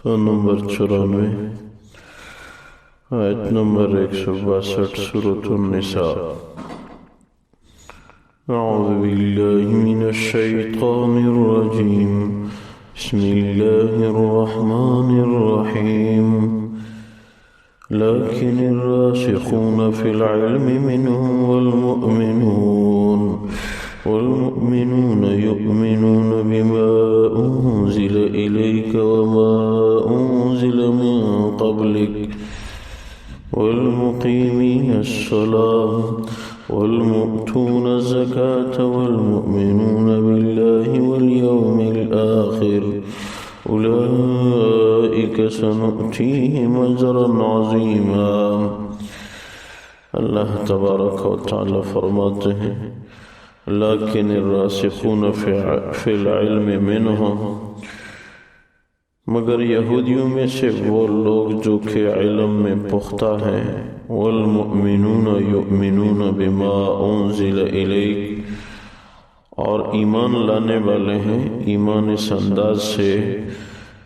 Number 94 آیت number 162 سورة النساء اعوذ باللہ من الشیطان الرجیم بسم اللہ الرحمن الرحیم لكن الراسخون في العلم منهم والمؤمنون يؤمنون بما أنزل إليك وما أنزل من قبلك والمقيمين الصلاة والمؤتون الزكاة والمؤمنون بالله واليوم الآخر أولئك سنؤتيهم أجرا عظيما۔ اللہ تبارک و تعالی فرماتے ہیں لیکن الراسخون فی العلم منہم، مگر یہودیوں میں سے وہ لوگ جو کہ علم میں پختہ ہیں، والمؤمنون یؤمنون بما انزل الیک، اور ایمان لانے والے ہیں ایمان اس انداز سے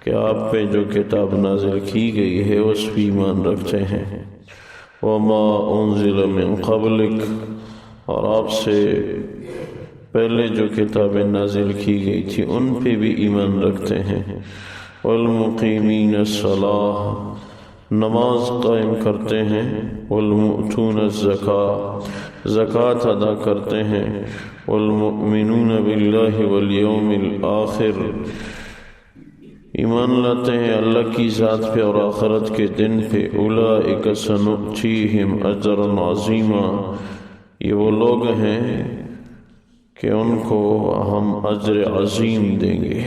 کہ آپ پہ جو کتاب نازل کی گئی ہے اس پہ ایمان رکھتے ہیں، وما انزل من قبلک، اور آپ سے پہلے جو کتابیں نازل کی گئی تھی ان پہ بھی ایمان رکھتے ہیں، والمقیمین الصلاۃ، نماز قائم کرتے ہیں، والمؤتون الزکاۃ، زکوٰۃ ادا کرتے ہیں، والمؤمنون باللہ والیوم الآخر، ایمان لاتے ہیں اللہ کی ذات پہ اور آخرت کے دن پہ، اولئک سنؤتیہم اجرا عظیما، یہ وہ لوگ ہیں کہ ان کو ہم اجر عظیم دیں گے۔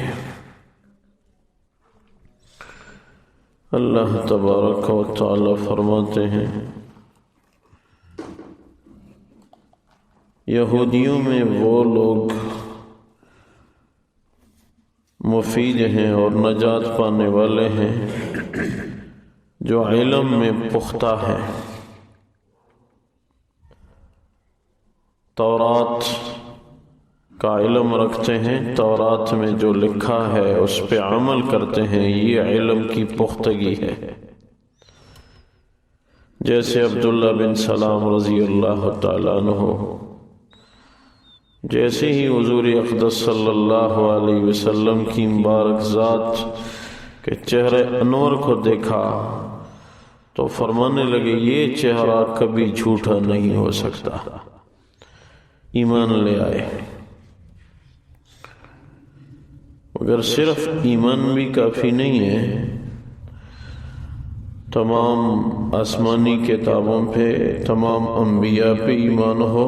اللہ تبارک و تعالی فرماتے ہیں یہودیوں میں وہ لوگ مفید ہیں اور نجات پانے والے ہیں جو علم میں پختہ ہیں، تورات کا علم رکھتے ہیں، تورات میں جو لکھا ہے اس پہ عمل کرتے ہیں، یہ علم کی پختگی ہے۔ جیسے عبداللہ بن سلام رضی اللہ تعالیٰ عنہ، جیسے ہی حضور اقدس صلی اللہ علیہ وسلم کی مبارک ذات کے چہرے انور کو دیکھا تو فرمانے لگے یہ چہرہ کبھی جھوٹا نہیں ہو سکتا، ایمان لے آئے۔ مگر صرف ایمان بھی کافی نہیں ہے، تمام آسمانی کتابوں پہ، تمام انبیاء پہ ایمان ہو،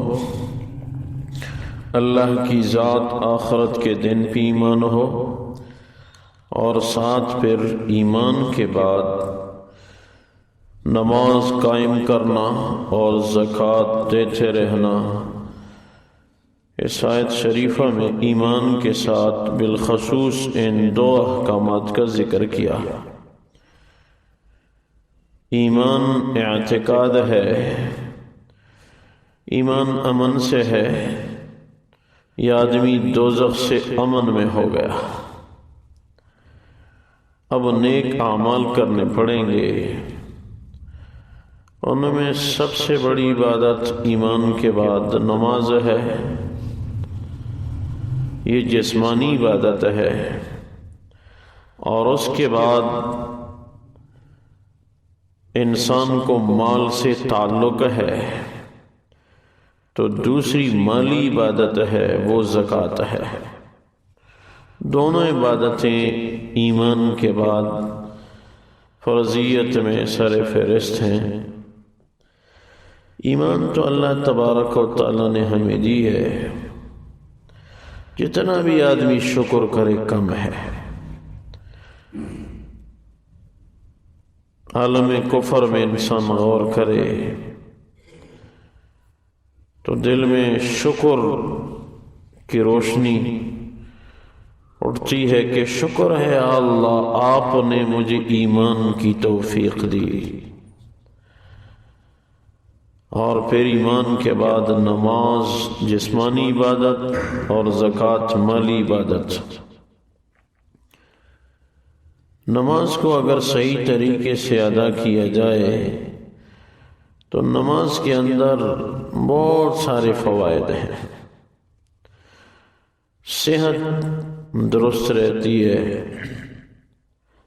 اللہ کی ذات آخرت کے دن پہ ایمان ہو، اور ساتھ پھر ایمان کے بعد نماز قائم کرنا اور زکوٰۃ دیتے رہنا۔ اس آیت شریفہ میں ایمان کے ساتھ بالخصوص ان دو احکامات کا ذکر کیا۔ ایمان اعتقاد ہے، ایمان امن سے ہے، یہ آدمی دوزخ سے امن میں ہو گیا۔ اب نیک اعمال کرنے پڑیں گے، ان میں سب سے بڑی عبادت ایمان کے بعد نماز ہے، یہ جسمانی عبادت ہے، اور اس کے بعد انسان کو مال سے تعلق ہے تو دوسری مالی عبادت ہے، وہ زکوٰۃ ہے۔ دونوں عبادتیں ایمان کے بعد فرضیت میں سر فہرست ہیں۔ ایمان تو اللہ تبارک و تعالیٰ نے ہمیں دی ہے، جتنا بھی آدمی شکر کرے کم ہے۔ عالم کفر میں انسان غور کرے تو دل میں شکر کی روشنی اٹھتی ہے کہ شکر ہے اللہ، آپ نے مجھے ایمان کی توفیق دی۔ اور پھر ایمان کے بعد نماز جسمانی عبادت اور زکوٰۃ مالی عبادت۔ نماز کو اگر صحیح طریقے سے ادا کیا جائے تو نماز کے اندر بہت سارے فوائد ہیں۔ صحت درست رہتی ہے،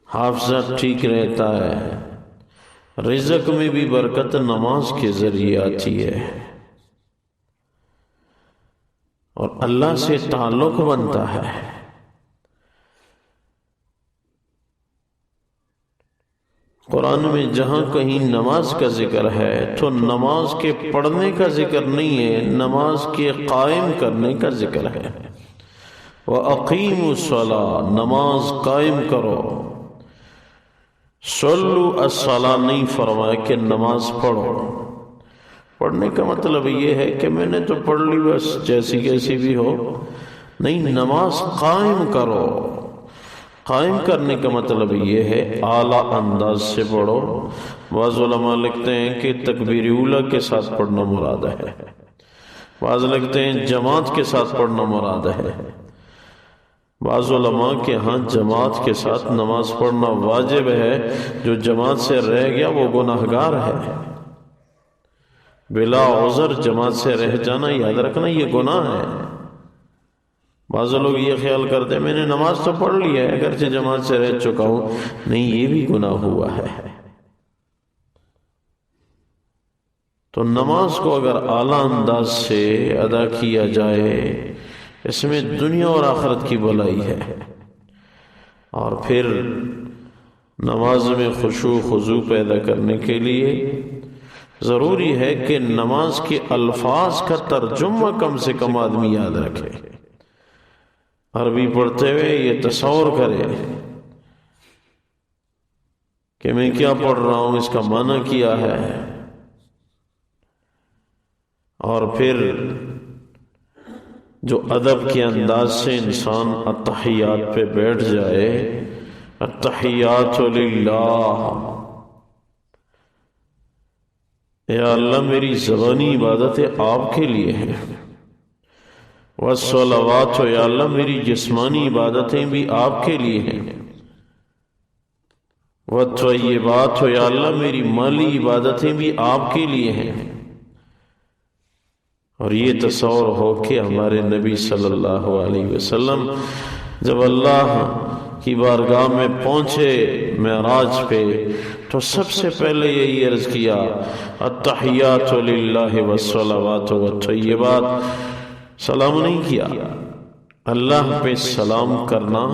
حافظہ ٹھیک رہتا ہے، رزق میں بھی برکت نماز کے ذریعے آتی ہے، اور اللہ سے تعلق بنتا ہے۔ قرآن میں جہاں کہیں نماز کا ذکر ہے تو نماز کے پڑھنے کا ذکر نہیں ہے، نماز کے قائم کرنے کا ذکر ہے۔ وَأَقِيمُوا الصَّلَاةَ، نماز قائم کرو۔ صلوا الصلاة نہیں فرمایا کہ نماز پڑھو۔ پڑھنے کا مطلب یہ ہے کہ میں نے تو پڑھ لی بس جیسی کیسی بھی ہو، نہیں، نماز قائم کرو۔ قائم کرنے کا مطلب یہ ہے اعلیٰ انداز سے پڑھو۔ بعض علماء لکھتے ہیں کہ تکبیر اولیٰ کے ساتھ پڑھنا مراد ہے، بعض لکھتے ہیں جماعت کے ساتھ پڑھنا مراد ہے۔ بعض علماء کے ہاں جماعت کے ساتھ نماز پڑھنا واجب ہے، جو جماعت سے رہ گیا وہ گناہگار ہے۔ بلا عذر جماعت سے رہ جانا، یاد رکھنا، یہ گناہ ہے۔ بعض لوگ یہ خیال کرتے ہیں میں نے نماز تو پڑھ لی ہے اگرچہ جماعت سے رہ چکا ہوں، نہیں، یہ بھی گناہ ہوا ہے۔ تو نماز کو اگر اعلیٰ انداز سے ادا کیا جائے، اس میں دنیا اور آخرت کی بھلائی ہے۔ اور پھر نماز میں خشوع خضوع پیدا کرنے کے لیے ضروری ہے کہ نماز کے الفاظ کا ترجمہ کم سے کم آدمی یاد رکھے۔ عربی پڑھتے ہوئے یہ تصور کرے کہ میں کیا پڑھ رہا ہوں، اس کا معنی کیا ہے، اور پھر جو ادب کے انداز سے انسان التحیات پہ بیٹھ جائے، التحیات للہ، یا اللہ میری زبانی عبادتیں آپ کے لیے ہیں، والصلوات، یا اللہ میری جسمانی عبادتیں بھی آپ کے لیے ہیں، والطیبات، یا اللہ میری مالی عبادتیں بھی آپ کے لیے ہیں۔ اور یہ تصور ہو کہ ہمارے نبی صلی اللہ علیہ وسلم جب اللہ کی بارگاہ میں پہنچے معراج پہ تو سب سے پہلے یہی عرض کیا، التحیات للہ والصلوات والطیبات۔ سلام نہیں کیا، اللہ پہ سلام کرنا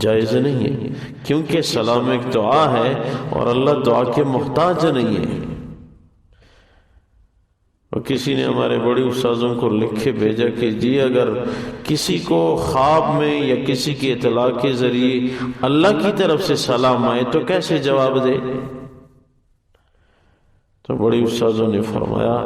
جائز نہیں ہے، کیونکہ سلام ایک دعا ہے اور اللہ دعا کے محتاج نہیں ہے۔ اور کسی نے ہمارے بڑے استاذوں کو لکھ کے بھیجا کہ جی اگر کسی کو خواب میں یا کسی کی اطلاع کے ذریعے اللہ کی طرف سے سلام آئے تو کیسے جواب دے؟ تو بڑے استاذوں نے فرمایا،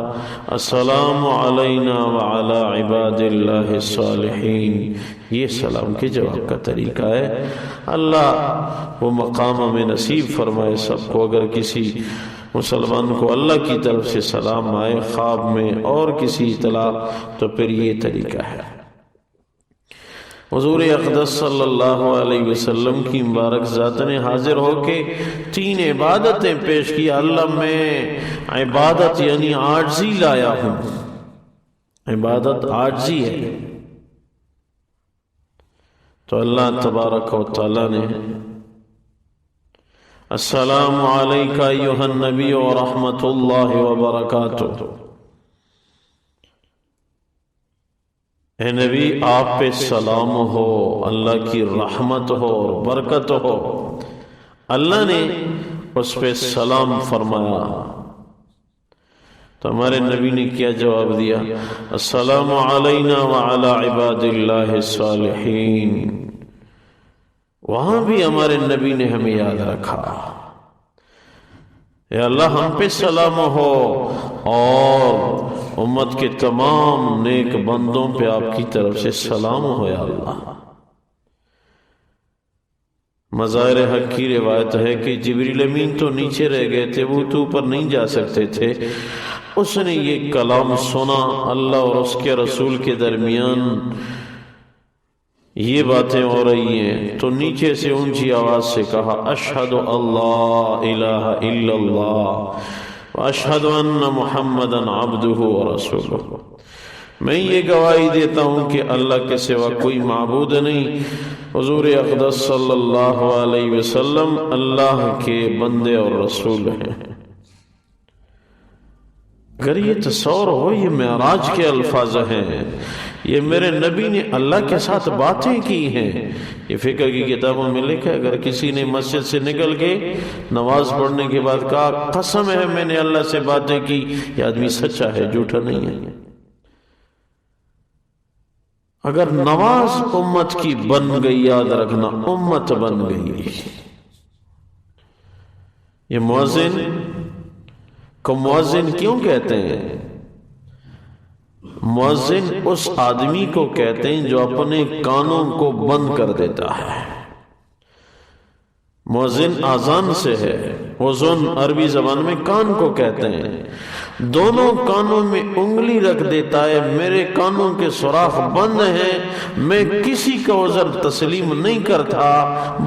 السلام علینا وعلی عباد اللہ الصالحین، یہ سلام کے جواب کا طریقہ ہے۔ اللہ وہ مقام ہمیں نصیب فرمائے سب کو۔ اگر کسی مسلمان کو اللہ کی طرف سے سلام آئے خواب میں اور کسی اطلاع، تو پھر یہ طریقہ ہے۔ حضور اقدس صلی اللہ علیہ وسلم کی مبارک ذات نے حاضر ہو کے 3 عبادتیں پیش کی۔ اللہ میں عبادت یعنی عاجزی لایا ہوں، عبادت عاجزی ہے۔ تو اللہ تبارک و تعالی نے السلام علیک ایھا النبی ورحمۃ اللہ وبرکاتہ، اے نبی آپ پہ سلام ہو، اللہ کی رحمت ہو اور برکت ہو۔ اللہ نے اس پہ سلام فرمایا تو ہمارے نبی نے کیا جواب دیا؟ السلام علینا وعلی عباد اللہ الصالحین۔ وہاں بھی ہمارے نبی نے ہمیں یاد رکھا، اے اللہ ہم پہ سلام ہو اور امت کے تمام نیک بندوں پہ آپ کی طرف سے سلام ہو یا اللہ۔ مظاہر حق کی روایت ہے کہ جبریل امین تو نیچے رہ گئے تھے، وہ تو اوپر نہیں جا سکتے تھے۔ اس نے یہ کلام سنا، اللہ اور اس کے رسول کے درمیان یہ باتیں ہو رہی ہیں تو نیچے سے اونچی آواز سے کہا اشہد اللہ الہ الا اللہ واشہد ان محمدا عبدہ ورسولہ، میں یہ گواہی دیتا ہوں کہ اللہ کے سوا کوئی معبود نہیں، حضور اقدس صلی اللہ علیہ وسلم اللہ کے بندے اور رسول ہیں۔ اگر یہ تصور ہو، یہ معراج کے الفاظ ہیں، یہ میرے نبی نے اللہ کے ساتھ باتیں کی ہیں۔ یہ فقہ کی کتابوں میں لکھا ہے، اگر کسی نے مسجد سے نکل کے نماز پڑھنے کے بعد کہا قسم ہے میں نے اللہ سے باتیں کی، یہ آدمی سچا ہے، جھوٹا نہیں ہے۔ اگر نماز امت کی بن گئی، یاد رکھنا امت بن گئی۔ یہ مؤذن کو مؤذن کیوں کہتے ہیں؟ مؤذن اس آدمی کو کہتے ہیں جو اپنے کانوں کو بند کر دیتا ہے۔ مؤذن آذان سے ہے، اذن عربی زبان میں کان کو کہتے ہیں۔ دونوں کانوں میں انگلی رکھ دیتا ہے، میرے کانوں کے سوراخ بند ہیں، میں کسی کا عذر تسلیم نہیں کرتا،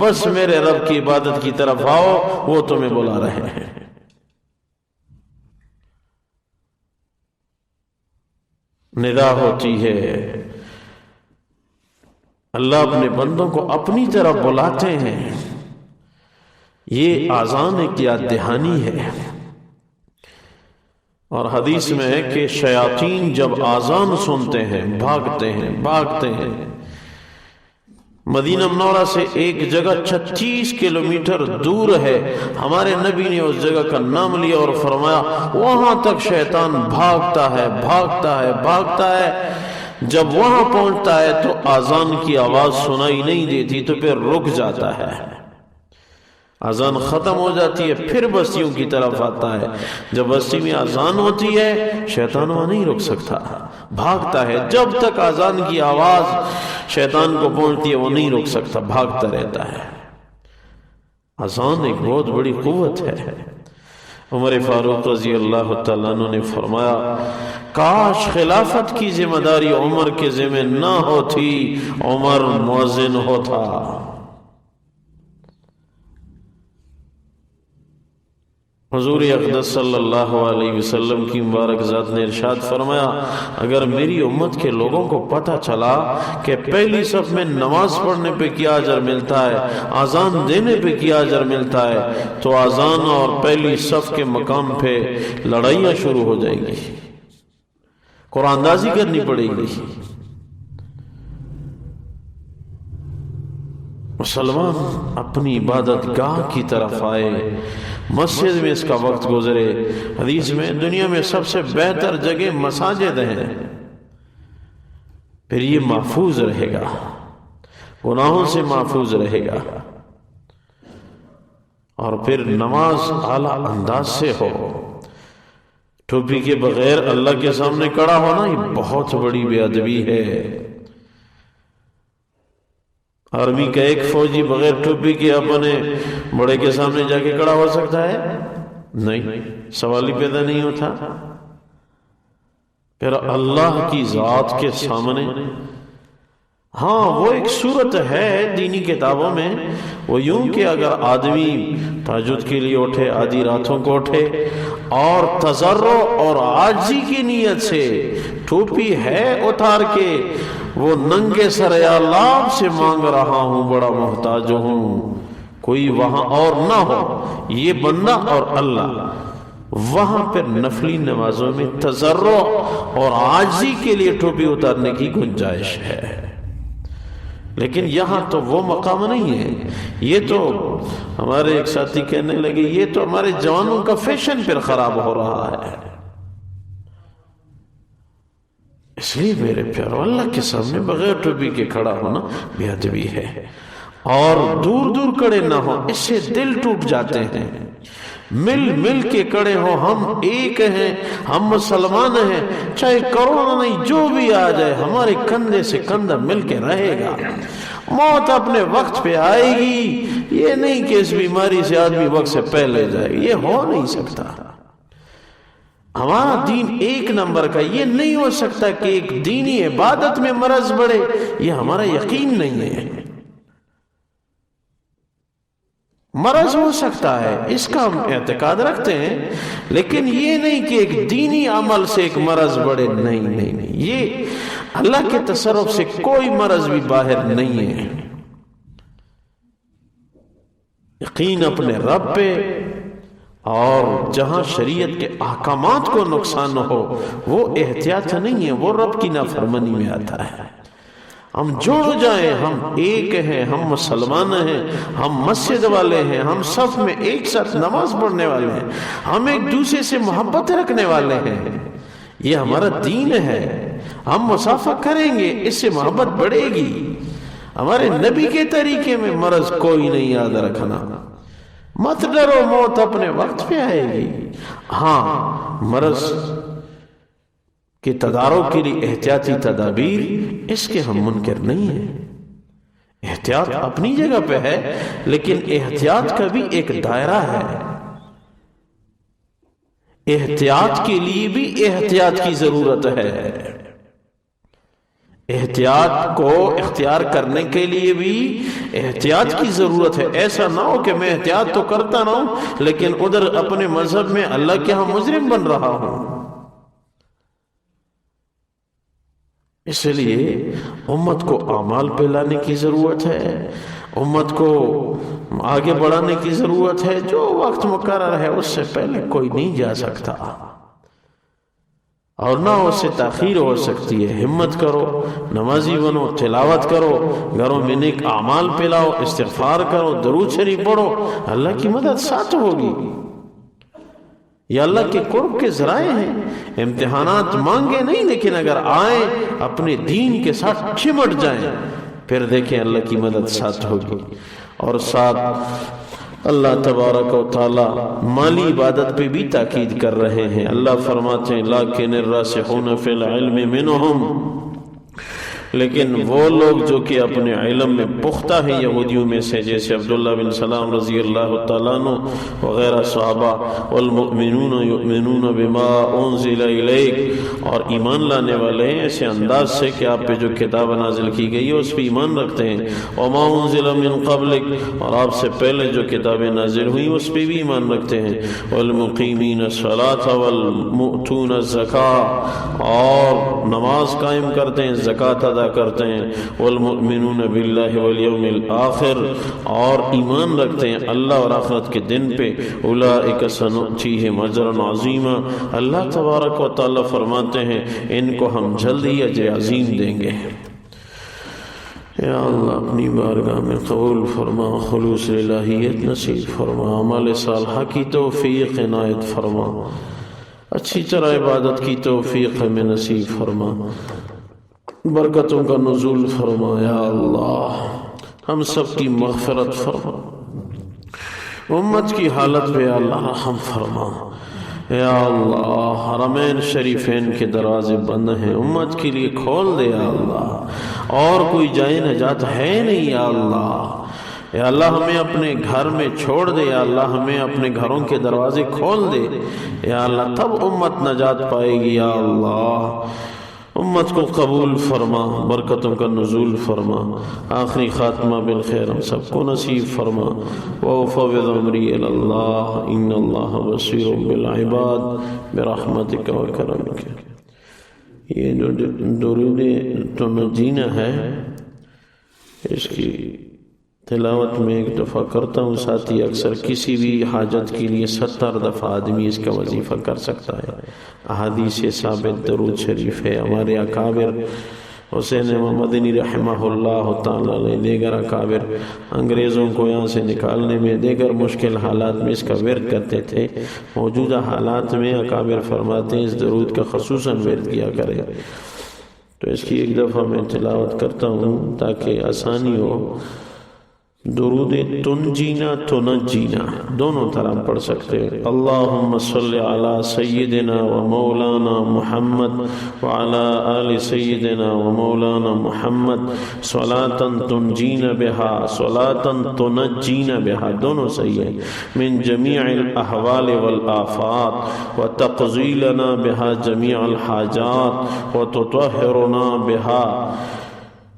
بس میرے رب کی عبادت کی طرف آؤ، وہ تمہیں بلا رہے ہیں۔ ندا ہوتی ہے، اللہ اپنے بندوں کو اپنی طرف بلاتے ہیں۔ یہ آذان ایک یاد دہانی ہے، اور حدیث میں ہے کہ شیاطین جب آذان سنتے ہیں بھاگتے ہیں۔ مدینہ منورہ سے ایک جگہ 36 کلومیٹر دور ہے، ہمارے نبی نے اس جگہ کا نام لیا اور فرمایا وہاں تک شیطان بھاگتا ہے۔ جب وہاں پہنچتا ہے تو آذان کی آواز سنائی نہیں دیتی، تو پھر رک جاتا ہے، آذان ختم ہو جاتی ہے، پھر بستیوں کی طرف آتا ہے۔ جب بستی میں آذان ہوتی ہے شیطان وہاں نہیں رک سکتا، بھاگتا ہے، جب تک آذان کی آواز شیطان کو پہنچتی ہے وہ نہیں رک سکتا، بھاگتا رہتا ہے۔ آذان ایک بہت بڑی قوت ہے۔ عمر فاروق رضی اللہ تعالیٰ عنہ نے فرمایا کاش خلافت کی ذمہ داری عمر کے ذمہ نہ ہوتی، عمر مؤذن ہوتا۔ حضور اقدس صلی اللہ علیہ وسلم کی مبارک ذات نے ارشاد فرمایا اگر میری امت کے لوگوں کو پتہ چلا کہ پہلی صف میں نماز پڑھنے پہ کیا اجر ملتا ہے، آذان دینے پہ کیا اجر ملتا ہے، تو آذان اور پہلی صف کے مقام پہ لڑائیاں شروع ہو جائیں گی، قرآن اندازی کرنی پڑے گی۔ مسلمان اپنی عبادت گاہ کی طرف آئے، مسجد میں اس کا وقت گزرے۔ حدیث میں دنیا میں سب سے بہتر جگہ مساجد ہیں، پھر یہ محفوظ رہے گا، گناہوں سے محفوظ رہے گا، اور پھر نماز اعلیٰ انداز سے ہو۔ ٹوپی کے بغیر اللہ کے سامنے کھڑا ہونا یہ بہت بڑی بے ادبی ہے۔ آرمی کا ایک فوجی بغیر ٹوپی کے اپنے بڑے کے سامنے جا کے کھڑا ہو سکتا ہے؟ نہیں، سوال ہی پیدا نہیں ہوتا۔ پھر اللہ کی ذات کے سامنے، ہاں وہ ایک صورت ہے دینی کتابوں میں، وہ یوں کہ اگر آدمی تہجد کے لیے اٹھے، آدھی راتوں کو اٹھے اور تضرع اور عاجزی کی نیت سے ٹوپی ہے اتار کے وہ ننگے سر یا اللہ آپ سے مانگ رہا ہوں، بڑا محتاج ہوں، کوئی وہاں اور نہ ہو، یہ بندہ اور اللہ، وہاں پر نفلی نمازوں میں تضرع اور عاجزی کے لیے ٹوپی اتارنے کی گنجائش ہے۔ لیکن یہاں تو وہ مقام نہیں ہے۔ یہ تو ہمارے ایک ساتھی کہنے لگے یہ تو ہمارے جوانوں کا فیشن پھر خراب ہو رہا ہے۔ اس لیے میرے پیارو اللہ کے سامنے بغیر ٹوپی کے کھڑا ہونا بے ادبی ہے، اور دور دور کھڑے نہ ہو، اس سے دل ٹوٹ جاتے ہیں۔ مل مل کے کھڑے ہو، ہم ایک ہیں، ہم مسلمان ہیں، چاہے کرونا نہیں جو بھی آ جائے ہمارے کندھے سے کندھا مل کے رہے گا۔ موت اپنے وقت پہ آئے گی، یہ نہیں کہ اس بیماری سے آدمی وقت سے پہلے جائے، یہ ہو نہیں سکتا۔ ہمارا دین ایک نمبر کا، یہ نہیں ہو سکتا کہ ایک دینی عبادت میں مرض بڑھے، یہ ہمارا یقین نہیں ہے۔ مرض ہو سکتا ہے، اس کا ہم اعتقاد رکھتے ہیں، لیکن یہ نہیں کہ ایک دینی عمل سے ایک مرض بڑھے، نہیں، یہ اللہ کے تصرف سے کوئی مرض بھی باہر نہیں ہے۔ یقین اپنے رب پہ، اور جہاں شریعت کے احکامات کو نقصان نہ ہو وہ احتیاط نہیں ہے، وہ رب کی نافرمانی میں آتا ہے۔ ہم جڑ جائیں، ہم ایک ہیں، ہم مسلمان ہیں، ہم مسجد والے ہیں، ہم صف میں ایک ساتھ نماز پڑھنے والے ہیں، ہم ایک دوسرے سے محبت رکھنے والے ہیں، یہ ہمارا دین ہے۔ ہم مصافحہ کریں گے، اس سے محبت بڑھے گی۔ ہمارے نبی کے طریقے میں مرض کوئی نہیں، یاد رکھنا۔ مت ڈرو، موت اپنے وقت پہ آئے گی۔ ہاں، مرض کے تدارک کے لیے احتیاطی تدابیر، اس کے ہم منکر نہیں ہیں۔ احتیاط اپنی جگہ پہ ہے، لیکن احتیاط کا بھی ایک دائرہ ہے۔ احتیاط کے لیے بھی احتیاط کی ضرورت ہے۔ احتیاط کو اختیار کرنے کے لیے بھی احتیاط کی ضرورت ہے۔ ایسا نہ ہو کہ میں احتیاط تو کرتا نہ ہوں لیکن ادھر اپنے مذہب میں اللہ کے ہاں مجرم بن رہا ہوں۔ اس لیے امت کو اعمال پہ لانے کی ضرورت ہے، امت کو آگے بڑھانے کی ضرورت ہے۔ جو وقت مقرر ہے اس سے پہلے کوئی نہیں جا سکتا، اور نہ اس سے تاخیر ہو سکتی ہے۔ ہمت کرو، نمازی بنو، تلاوت کرو، گھروں میں نیک اعمال پہ لاؤ، استغفار کرو، درود شریف پڑھو، اللہ کی مدد ساتھ ہوگی۔ یہ اللہ کے قرب کے ذرائع ہیں۔ امتحانات مانگے نہیں، لیکن اگر آئیں اپنے دین کے ساتھ چمٹ جائیں، پھر دیکھیں اللہ کی مدد ساتھ ہوگی۔ اور ساتھ اللہ تبارک و تعالی مالی عبادت پہ بھی تاکید کر رہے ہیں۔ اللہ فرماتے ہیں لیکن الراسخون فی العلم منہم، لیکن وہ لوگ جو کہ اپنے علم میں پختہ ہیں یہودیوں میں سے، جیسے عبداللہ بن سلام رضی اللہ تعالیٰ عنہ وغیرہ صحابہ، والمؤمنون یؤمنون بما انزل الیک، اور ایمان لانے والے ہیں ایسے انداز سے کہ آپ پہ جو کتاب نازل کی گئی ہے اس پہ ایمان رکھتے ہیں، وما انزل من قبلک، اور آپ سے پہلے جو کتابیں نازل ہوئیں اس پہ بھی ایمان رکھتے ہیں، والمقیمین الصلاۃ والمؤتون الزکاۃ، اور نماز قائم کرتے ہیں، زکوٰۃ ادا کرتے ہیں، والمؤمنون باللہ والیوم الآخر، اور ایمان رکھتے ہیں اللہ اور آخرت کے دن پہ، اولئک سنؤتیہم اجرا عظیما، اللہ تبارک و تعالی فرماتے ہیں ان کو ہم جلد ہی اجر عظیم دیں گے۔ یا اللہ اپنی بارگاہ میں قبول فرما، خلوص الہیت نصیب فرما، عمل صالحہ کی توفیق عنایت فرما، اچھی طرح عبادت کی توفیق ہمیں نصیب فرما، برکتوں کا نزول فرما۔ یا اللہ ہم سب کی مغفرت فرما، امت کی حالت پہ اللہ رحم فرما۔ یا اللہ حرمین شریفین کے دروازے بند ہیں، امت کے لیے کھول دے یا اللہ، اور کوئی جائے نجات ہے نہیں یا اللہ۔ یا اللہ ہمیں اپنے گھر میں چھوڑ دے، یا اللہ ہمیں اپنے گھروں کے دروازے کھول دے یا اللہ، تب امت نجات پائے گی یا اللہ۔ امت کو قبول فرما، برکتوں کا نزول فرما، آخری خاتمہ بالخیر ہم سب کو نصیب فرما۔ وَأُفَوِّضُ أَمْرِي إِلَى اللَّهِ إِنَّ اللَّهَ بَصِيرٌ بِالْعِبَادِ بِرَحْمَتِكَ وَكَرَمِكَ۔ یہ جو درود تنجینہ ہے اس کی تلاوت میں ایک دفعہ کرتا ہوں، ساتھی اکثر کسی بھی حاجت کے لیے 70 دفعہ آدمی اس کا وظیفہ کر سکتا ہے۔ احادیث ثابت درود شریف ہے۔ ہمارے اکابر حسین مدنی رحمہ اللہ تعالیٰ علیہ، دیگر اکابر انگریزوں کو یہاں سے نکالنے میں، دیگر مشکل حالات میں اس کا ورد کرتے تھے۔ موجودہ حالات میں اکابر فرماتے ہیں اس درود کا خصوصاً ورد کیا کرے۔ تو اس کی ایک دفعہ میں تلاوت کرتا ہوں تاکہ آسانی ہو درود تنجینا تنجینا دونوں طرح پڑھ سکتے ہیں۔ اللہم صلی علی سیدنا و مولانا محمد وعلی آل سیدنا و مولانا محمد صلاة تنجینا بہا صلاة تنجینا بہا، دونوں صحیح ہیں، من جمیع الاحوال والآفات وتقضی لنا بہا جمیع الحاجات وتطہرنا بہا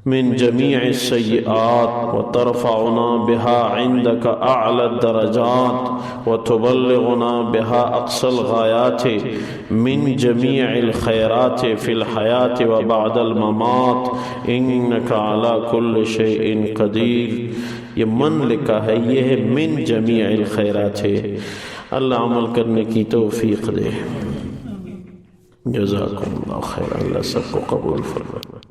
من جميع السيئات وترفعنا بها عندك أعلى الدرجات وتبلغنا بها أقصى الغايات من جميع الخيرات في الحياة وبعد الممات إنك على كل شيء قدير۔ یہ من لکھا ہے، یہ ہے من جمیع الخیرات ہے۔ اللہ عمل کرنے کی توفیق دے۔ جزاکم اللہ خیر، اللہ سب کو قبول فرمائے۔